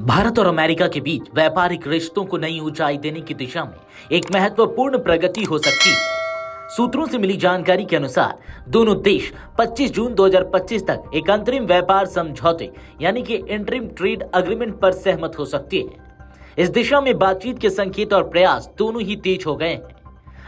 भारत और अमेरिका के बीच व्यापारिक रिश्तों को नई ऊंचाई देने की दिशा में एक महत्वपूर्ण प्रगति हो सकती है। सूत्रों से मिली जानकारी के अनुसार दोनों देश 25 जून 2025 तक एक अंतरिम व्यापार समझौते यानी कि इंटरिम ट्रेड एग्रीमेंट पर सहमत हो सकते हैं। इस दिशा में बातचीत के संकेत और प्रयास दोनों ही तेज हो गए हैं।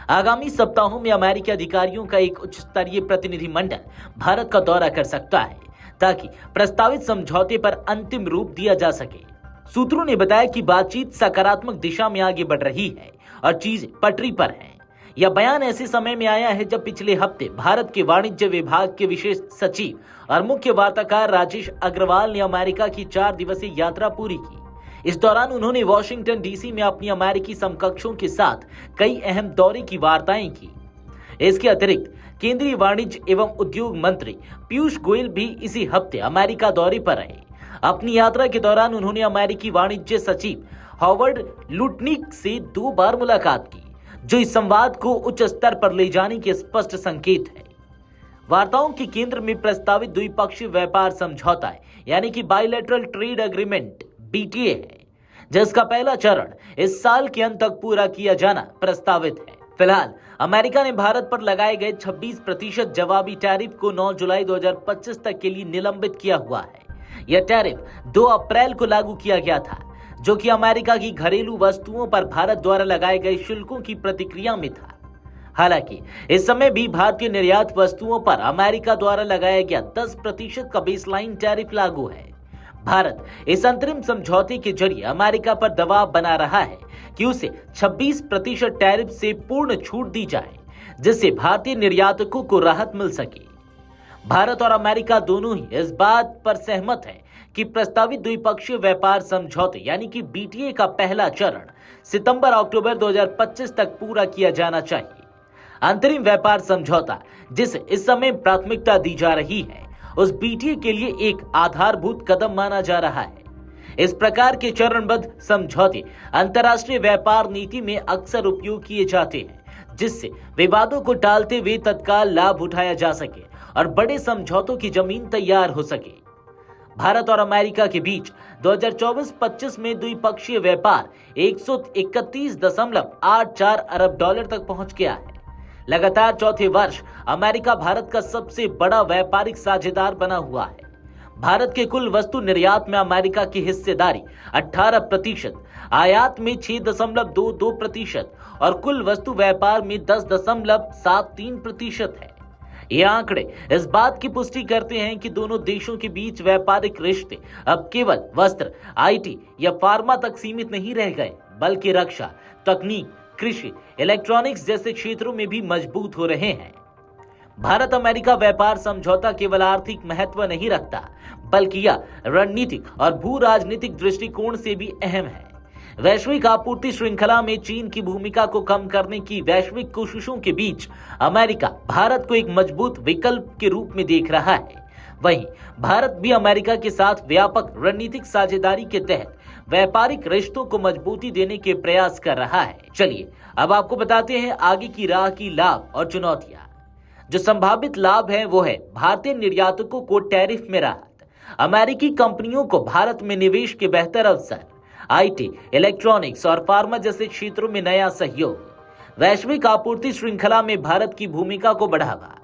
आगामी सप्ताहों में अमेरिकी अधिकारियों का एक उच्च स्तरीय प्रतिनिधिमंडल भारत का दौरा कर सकता है ताकि प्रस्तावित समझौते पर अंतिम रूप दिया जा सके। सूत्रों ने बताया कि बातचीत सकारात्मक दिशा में आगे बढ़ रही है और चीजें पटरी पर हैं। यह बयान ऐसे समय में आया है जब पिछले हफ्ते भारत के वाणिज्य विभाग के विशेष सचिव और मुख्य वार्ताकार राजेश अग्रवाल ने अमेरिका की 4 दिवसीय यात्रा पूरी की। इस दौरान उन्होंने वॉशिंगटन डीसी में अपनी अमेरिकी समकक्षों के साथ कई अहम दौरे की वार्ताएं की। इसके अतिरिक्त केंद्रीय वाणिज्य एवं उद्योग मंत्री पीयूष गोयल भी इसी हफ्ते अमेरिका दौरे पर रहे। अपनी यात्रा के दौरान उन्होंने अमेरिकी वाणिज्य सचिव हॉवर्ड लुटनिक से 2 बार मुलाकात की, जो इस संवाद को उच्च स्तर पर ले जाने के स्पष्ट संकेत है। वार्ताओं के केंद्र में प्रस्तावित द्विपक्षीय व्यापार समझौता यानी कि बायलैटरल ट्रेड एग्रीमेंट BTA है, जिसका पहला चरण इस साल के अंत तक पूरा किया जाना प्रस्तावित है। फिलहाल अमेरिका ने भारत पर लगाए गए 26% जवाबी टैरिफ को 9 जुलाई 2025 तक के लिए निलंबित किया हुआ है। यह टैरिफ 2 अप्रैल को लागू किया गया था, जो कि अमेरिका की घरेलू वस्तुओं पर भारत द्वारा लगाए गए शुल्कों की प्रतिक्रिया में था। हालांकि इस समय भी भारतीय निर्यात वस्तुओं पर अमेरिका द्वारा लगाया गया 10% का बेसलाइन टैरिफ लागू है। भारत इस अंतरिम समझौते के जरिए अमेरिका पर दबाव बना रहा है कि उसे 26% टैरिफ से पूर्ण छूट दी जाए, जिससे भारतीय निर्यातकों को राहत मिल सके। भारत और अमेरिका दोनों ही इस बात पर सहमत हैं कि प्रस्तावित द्विपक्षीय व्यापार समझौते यानी कि BTA का पहला चरण सितंबर-अक्टूबर 2025 तक पूरा किया जाना चाहिए। अंतरिम व्यापार समझौता जिसे इस समय प्राथमिकता दी जा रही है, उस BTA के लिए एक आधारभूत कदम माना जा रहा है। इस प्रकार के चरणबद्ध समझौते अंतर्राष्ट्रीय व्यापार नीति में अक्सर उपयोग किए जाते हैं, जिससे विवादों को टालते हुए तत्काल लाभ उठाया जा सके और बड़े समझौतों की जमीन तैयार हो सके। भारत और अमेरिका के बीच 2024-25 में द्विपक्षीय व्यापार 131.84 अरब डॉलर तक पहुंच गया है। लगातार चौथे वर्ष अमेरिका भारत का सबसे बड़ा व्यापारिक साझेदार बना हुआ है। भारत के कुल वस्तु निर्यात में अमेरिका की हिस्सेदारी 18%, आयात में 6.22% और कुल वस्तु व्यापार में 10.73% है। ये आंकड़े इस बात की पुष्टि करते हैं कि दोनों देशों के बीच व्यापारिक रिश्ते अब केवल वस्त्र, IT या फार्मा तक सीमित नहीं रह गए, बल्कि रक्षा, तकनीक, कृषि, इलेक्ट्रॉनिक्स जैसे क्षेत्रों में भी मजबूत हो रहे हैं। भारत अमेरिका व्यापार समझौता केवल आर्थिक महत्व नहीं रखता, बल्कि यह रणनीतिक और भू राजनीतिक दृष्टिकोण से भी अहम है। वैश्विक आपूर्ति श्रृंखला में चीन की भूमिका को कम करने की वैश्विक कोशिशों के बीच अमेरिका भारत को एक मजबूत विकल्प के रूप में देख रहा है। वहीं भारत भी अमेरिका के साथ व्यापक रणनीतिक साझेदारी के तहत व्यापारिक रिश्तों को मजबूती देने के प्रयास कर रहा है। चलिए अब आपको बताते हैं आगे की राह की लाभ और चुनौतियां। जो संभावित लाभ है वो है भारतीय निर्यातकों को टैरिफ में राहत, अमेरिकी कंपनियों को भारत में निवेश के बेहतर अवसर, IT, इलेक्ट्रॉनिक्स और फार्मा जैसे क्षेत्रों में नया सहयोग, वैश्विक आपूर्ति श्रृंखला में भारत की भूमिका को बढ़ावा।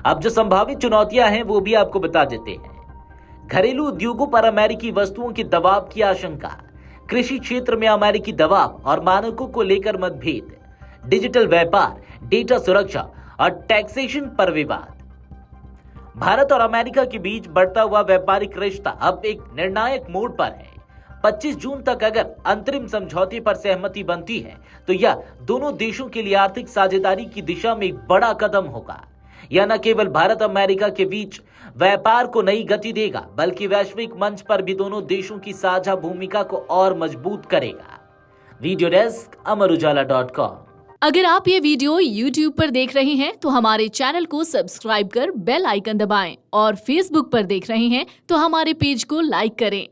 अब जो संभावित चुनौतियां हैं वो भी आपको बता देते हैं। घरेलू उद्योगों पर अमेरिकी वस्तुओं के दबाव की आशंका, कृषि क्षेत्र में अमेरिकी दबाव और मानकों को लेकर मतभेद, डिजिटल व्यापार, डेटा सुरक्षा और टैक्सेशन पर विवाद। भारत और अमेरिका के बीच बढ़ता हुआ व्यापारिक रिश्ता अब एक निर्णायक मोड़ पर है। 25 जून तक अगर अंतरिम समझौते पर सहमति बनती है तो यह दोनों देशों के लिए आर्थिक साझेदारी की दिशा में एक बड़ा कदम होगा। यह न केवल भारत अमेरिका के बीच व्यापार को नई गति देगा, बल्कि वैश्विक मंच पर भी दोनों देशों की साझा भूमिका को और मजबूत करेगा। वीडियो डेस्क अमरउजाला.com। अगर आप ये वीडियो YouTube पर देख रहे हैं तो हमारे चैनल को सब्सक्राइब कर बेल आइकन दबाएं और Facebook पर देख रहे हैं तो हमारे पेज को लाइक करें।